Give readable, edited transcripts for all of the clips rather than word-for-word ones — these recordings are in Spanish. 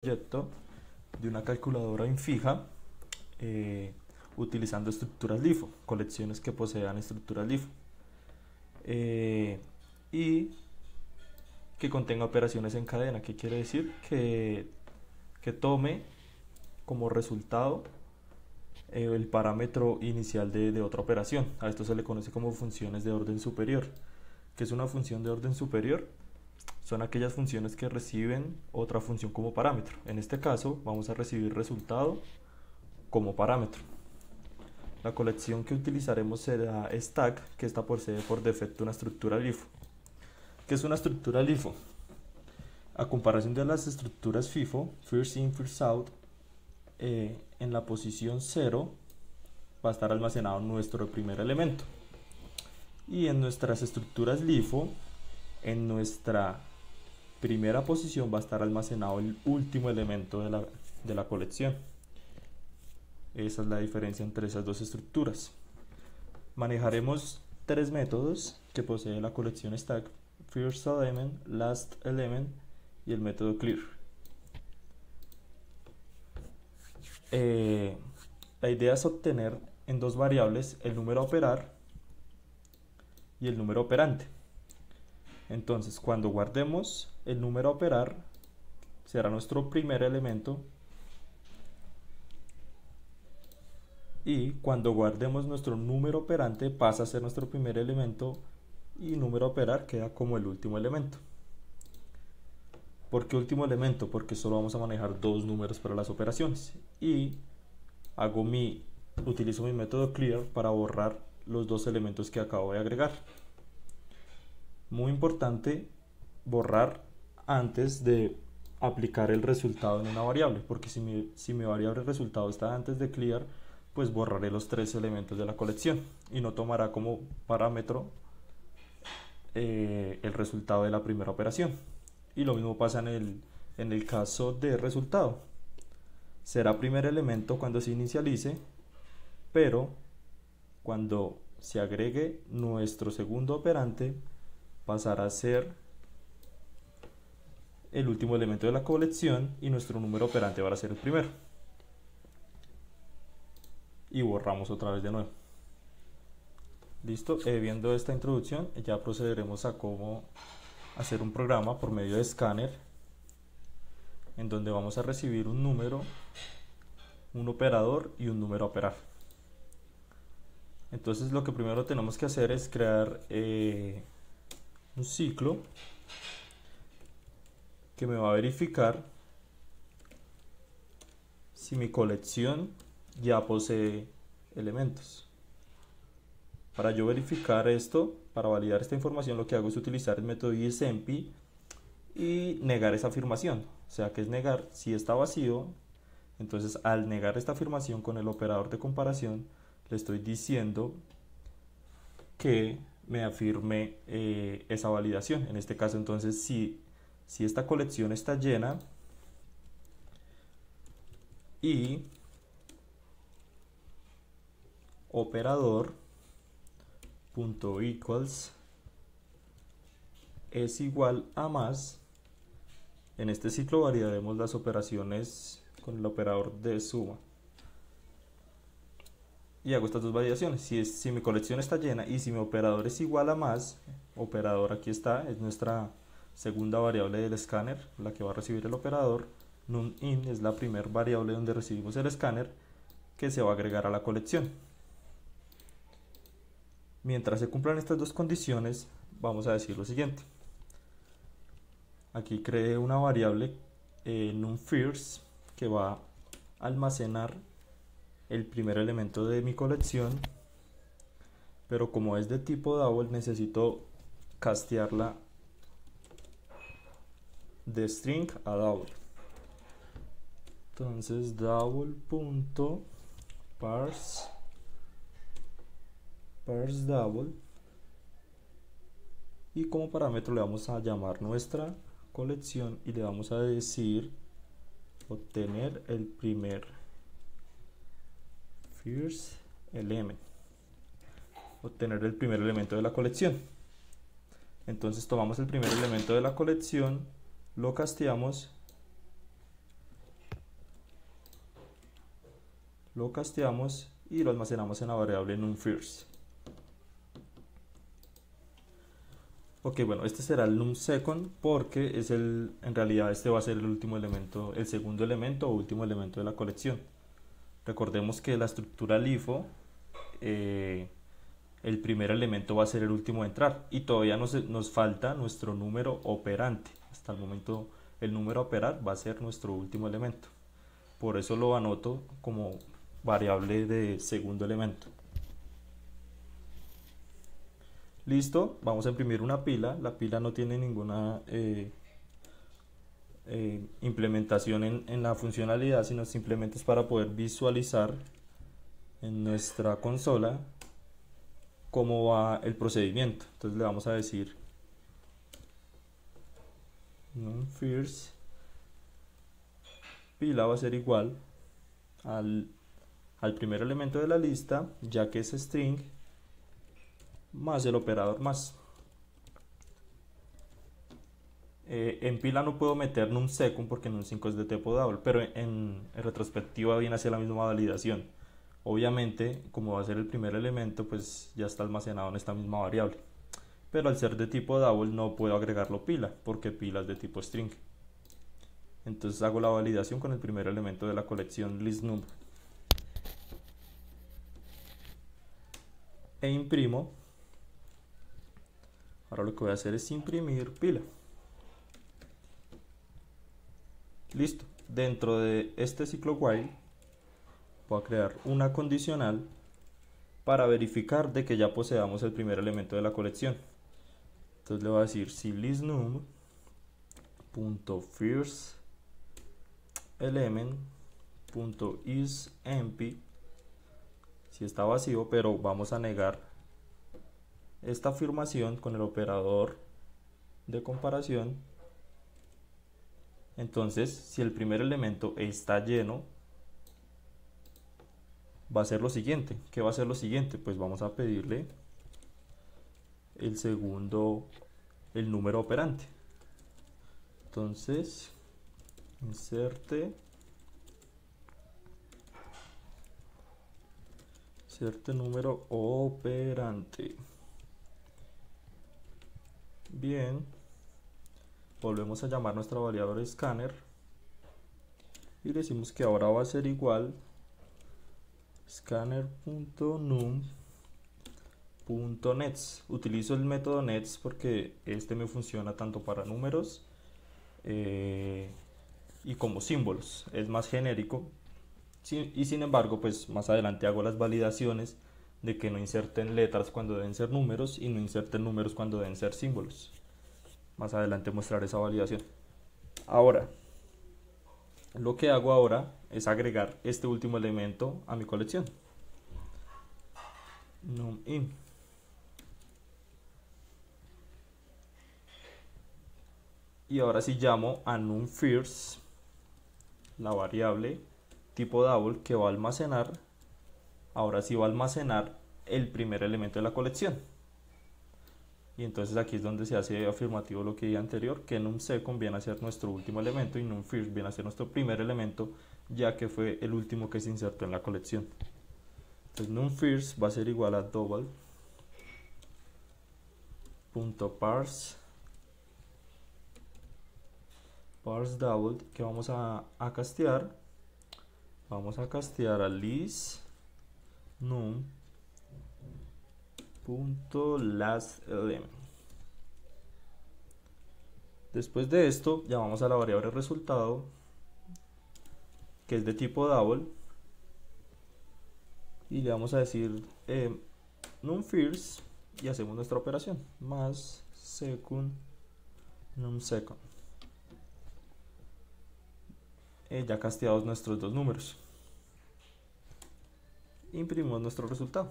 Proyecto de una calculadora infija utilizando estructuras LIFO, colecciones que posean estructuras LIFO y que contenga operaciones en cadena, que quiere decir que tome como resultado el parámetro inicial de otra operación. A esto se le conoce como funciones de orden superior. ¿Qué es una función de orden superior? Son aquellas funciones que reciben otra función como parámetro. En este caso vamos a recibir resultado como parámetro. La colección que utilizaremos será stack, que esta posee por defecto una estructura LIFO. ¿Qué es una estructura LIFO? A comparación de las estructuras FIFO, first in, first out, en la posición 0 va a estar almacenado nuestro primer elemento. Y en nuestras estructuras LIFO, en nuestra primera posición va a estar almacenado el último elemento de la colección. Esa es la diferencia entre esas dos estructuras. Manejaremos tres métodos que posee la colección stack: first element, last element y el método clear. La idea es obtener en dos variables el número a operar y el número operante. Entonces, cuando guardemos el número a operar, será nuestro primer elemento, y cuando guardemos nuestro número operante pasa a ser nuestro primer elemento y número a operar queda como el último elemento. ¿Por qué último elemento? Porque solo vamos a manejar dos números para las operaciones y utilizo mi método clear para borrar los dos elementos que acabo de agregar. Muy importante borrar antes de aplicar el resultado en una variable, porque si mi variable resultado está antes de clear, pues borraré los tres elementos de la colección y no tomará como parámetro el resultado de la primera operación. Y lo mismo pasa en el caso de resultado. Será primer elemento cuando se inicialice, pero cuando se agregue nuestro segundo operante pasará a ser el último elemento de la colección y nuestro número operante va a ser el primero. Y borramos otra vez de nuevo. Listo, viendo esta introducción ya procederemos a cómo hacer un programa por medio de Scanner, en donde vamos a recibir un número, un operador y un número a operar. Entonces lo que primero tenemos que hacer es crear un ciclo que me va a verificar si mi colección ya posee elementos. Para yo verificar esto, para validar esta información, lo que hago es utilizar el método isEmpi y negar esa afirmación. O sea, que es negar si está vacío. Entonces, al negar esta afirmación con el operador de comparación, le estoy diciendo que me afirme esa validación. En este caso, entonces, si esta colección está llena y operador punto equals es igual a más, en este ciclo validaremos las operaciones con el operador de suma y hago estas dos validaciones. Si mi colección está llena y si mi operador es igual a más, operador aquí está, es nuestra segunda variable del escáner, la que va a recibir el operador. NumIn es la primera variable donde recibimos el escáner, que se va a agregar a la colección. Mientras se cumplan estas dos condiciones, vamos a decir lo siguiente. Aquí creé una variable numFirst que va a almacenar el primer elemento de mi colección, pero como es de tipo double necesito castearla de string a double. Entonces double.parse double, y como parámetro le vamos a llamar nuestra colección y le vamos a decir obtener el primer first element, obtener el primer elemento de la colección. Entonces tomamos el primer elemento de la colección, lo casteamos lo casteamos y lo almacenamos en la variable numFirst. Ok, bueno, este será el numSecond porque es en realidad este va a ser el último elemento, el segundo elemento o último elemento de la colección. Recordemos que la estructura LIFO, el primer elemento va a ser el último a entrar y todavía nos falta nuestro número operante. Hasta el momento el número a operar va a ser nuestro último elemento. Por eso lo anoto como variable de segundo elemento. Listo, vamos a imprimir una pila. La pila no tiene ninguna implementación en la funcionalidad, sino simplemente es para poder visualizar en nuestra consola cómo va el procedimiento. Entonces le vamos a decir numFirst pila va a ser igual al primer elemento de la lista, ya que es string, más el operador más. En pila no puedo meter numSecond porque num5 es de tipo double, pero en retrospectiva viene a ser la misma validación. Obviamente, como va a ser el primer elemento, pues ya está almacenado en esta misma variable. Pero al ser de tipo double no puedo agregarlo pila, porque pila es de tipo string. Entonces hago la validación con el primer elemento de la colección listNum. E imprimo. Ahora lo que voy a hacer es imprimir pila. Listo. Dentro de este ciclo while voy a crear una condicional para verificar de que ya poseamos el primer elemento de la colección. Entonces le voy a decir si listNum.first element.isEmpty, si está vacío, pero vamos a negar esta afirmación con el operador de comparación. Entonces, si el primer elemento está lleno, va a ser lo siguiente. ¿Qué va a ser lo siguiente? Pues vamos a pedirle el segundo, el número operante. Entonces, inserte número operante. Bien, volvemos a llamar nuestra variable scanner y decimos que ahora va a ser igual scanner.num.nets. Utilizo el método nets porque este me funciona tanto para números y como símbolos, es más genérico. Y sin embargo, pues más adelante hago las validaciones de que no inserten letras cuando deben ser números y no inserten números cuando deben ser símbolos. Más adelante mostraré esa validación. Ahora, lo que hago ahora es agregar este último elemento a mi colección. NumIn. Y ahora sí llamo a numFirst, la variable tipo double que va a almacenar, ahora sí va a almacenar el primer elemento de la colección. Y entonces aquí es donde se hace afirmativo lo que dije anterior, que numSecond viene a ser nuestro último elemento y numFirst viene a ser nuestro primer elemento, ya que fue el último que se insertó en la colección. Entonces numFirst va a ser igual a double.parse double, que vamos a castear. Vamos a castear a listNum.lastElement. Después de esto, llamamos a la variable resultado, que es de tipo double, y le vamos a decir numFirst y hacemos nuestra operación, más second numSecond. Ya casteados nuestros dos números. Imprimimos nuestro resultado.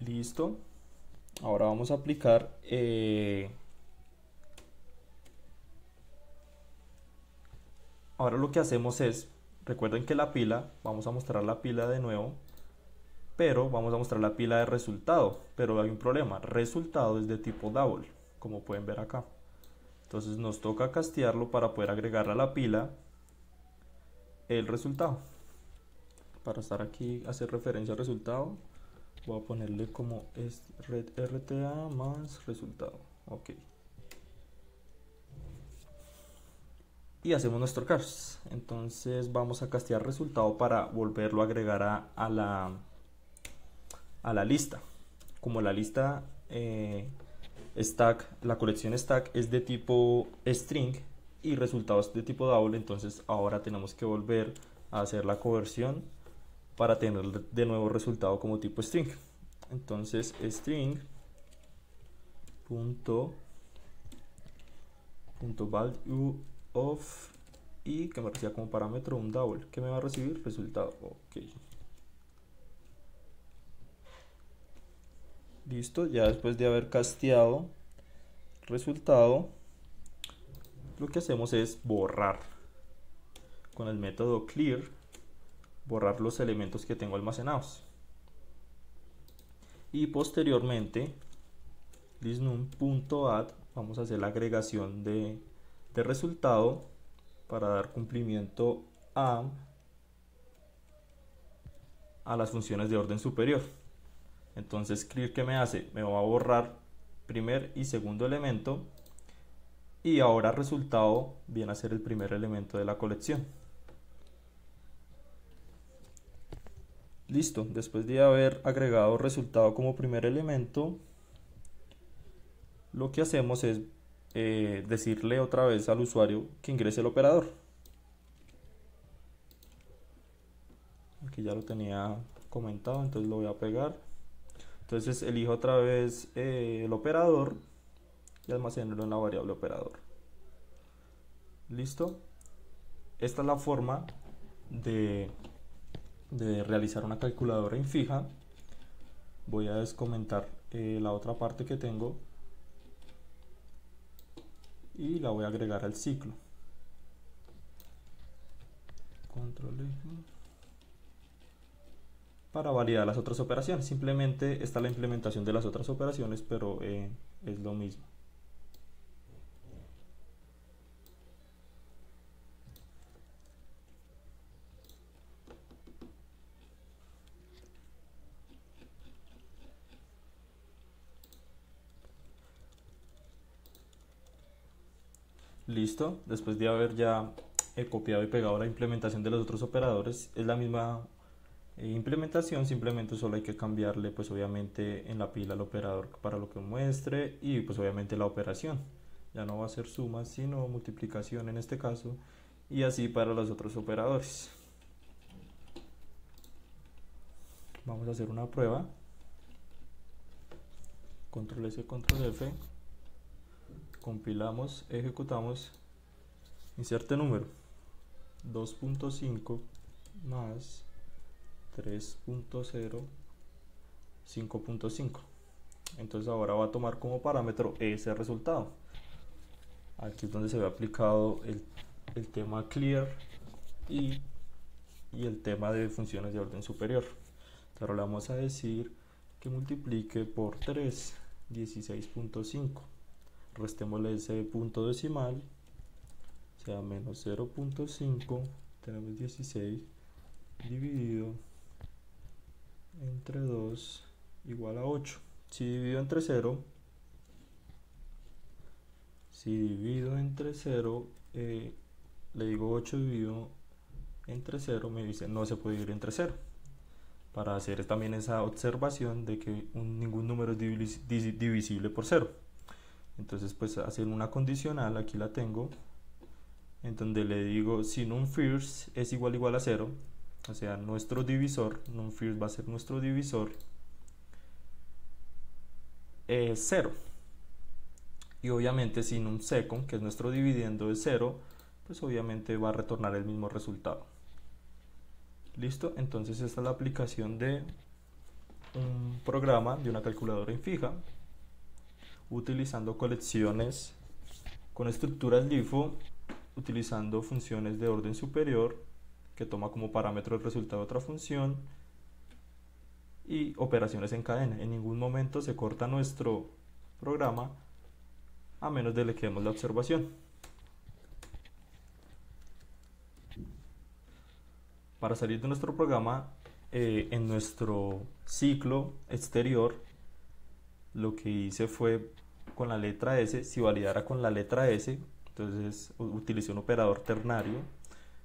Listo. Ahora vamos a aplicar ahora lo que hacemos es, recuerden que la pila, vamos a mostrar la pila de nuevo, pero vamos a mostrar la pila de resultado, pero hay un problema, resultado es de tipo double, como pueden ver acá. Entonces nos toca castearlo para poder agregar a la pila el resultado. Para estar aquí, hacer referencia al resultado, voy a ponerle como es red RTA más resultado. Ok. Y hacemos nuestro cast. Entonces vamos a castear resultado para volverlo a agregar a la lista. Como la lista stack, la colección stack es de tipo string y resultados de tipo double, entonces ahora tenemos que volver a hacer la conversión para tener de nuevo resultado como tipo string. Entonces string punto value of, y que me reciba como parámetro un double, que me va a recibir resultado. Ok, listo. Ya después de haber casteado resultado, lo que hacemos es borrar con el método clear, borrar los elementos que tengo almacenados, y posteriormente listNum.add vamos a hacer la agregación de resultado para dar cumplimiento a las funciones de orden superior. Entonces clear, ¿qué me hace? Me va a borrar primer y segundo elemento, y ahora resultado viene a ser el primer elemento de la colección. Listo, después de haber agregado resultado como primer elemento, lo que hacemos es decirle otra vez al usuario que ingrese el operador. Aquí ya lo tenía comentado, entonces lo voy a pegar. Entonces elijo otra vez el operador y almacenarlo en la variable operador. Listo. Esta es la forma de realizar una calculadora infija. Voy a descomentar la otra parte que tengo y la voy a agregar al ciclo. Control F para validar las otras operaciones. Simplemente está la implementación de las otras operaciones, pero es lo mismo. Listo, después de haber ya copiado y pegado la implementación de los otros operadores, es la misma implementación, simplemente solo hay que cambiarle pues obviamente en la pila el operador para lo que muestre, y pues obviamente la operación ya no va a ser suma sino multiplicación en este caso, y así para los otros operadores. Vamos a hacer una prueba. Control S, Control F, compilamos, ejecutamos, inserte número 2.5 más 3.0 5.5. entonces ahora va a tomar como parámetro ese resultado. Aquí es donde se ve aplicado el tema clear y el tema de funciones de orden superior. Ahora le vamos a decir que multiplique por 3 16.5, restémosle ese punto decimal, o sea menos 0.5, tenemos 16 dividido entre 2 igual a 8. Si divido entre 0, le digo 8 dividido entre 0, me dice no se puede dividir entre 0. Para hacer también esa observación de que ningún número es divisible por 0. Entonces pues hacer una condicional, aquí la tengo, en donde le digo si numFirst es igual a 0, o sea nuestro divisor, numFirst va a ser nuestro divisor, es 0. Y obviamente si numSecond, que es nuestro dividendo, es 0, pues obviamente va a retornar el mismo resultado. Listo, entonces esta es la aplicación de un programa de una calculadora infija utilizando colecciones con estructuras LIFO, utilizando funciones de orden superior que toma como parámetro el resultado de otra función, y operaciones en cadena. En ningún momento se corta nuestro programa a menos de que demos la observación. Para salir de nuestro programa, en nuestro ciclo exterior, lo que hice fue con la letra S, si validara con la letra S, entonces utilicé un operador ternario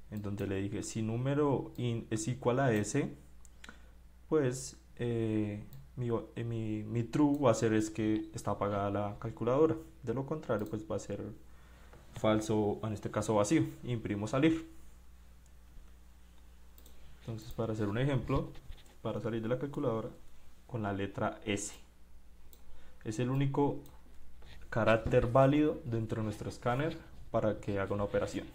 en donde le dije si número in es igual a S, pues mi true va a ser es que está apagada la calculadora. De lo contrario, pues va a ser falso, en este caso vacío. Imprimo salir. Entonces, para hacer un ejemplo, para salir de la calculadora con la letra S. Es el único carácter válido dentro de nuestro escáner para que haga una operación.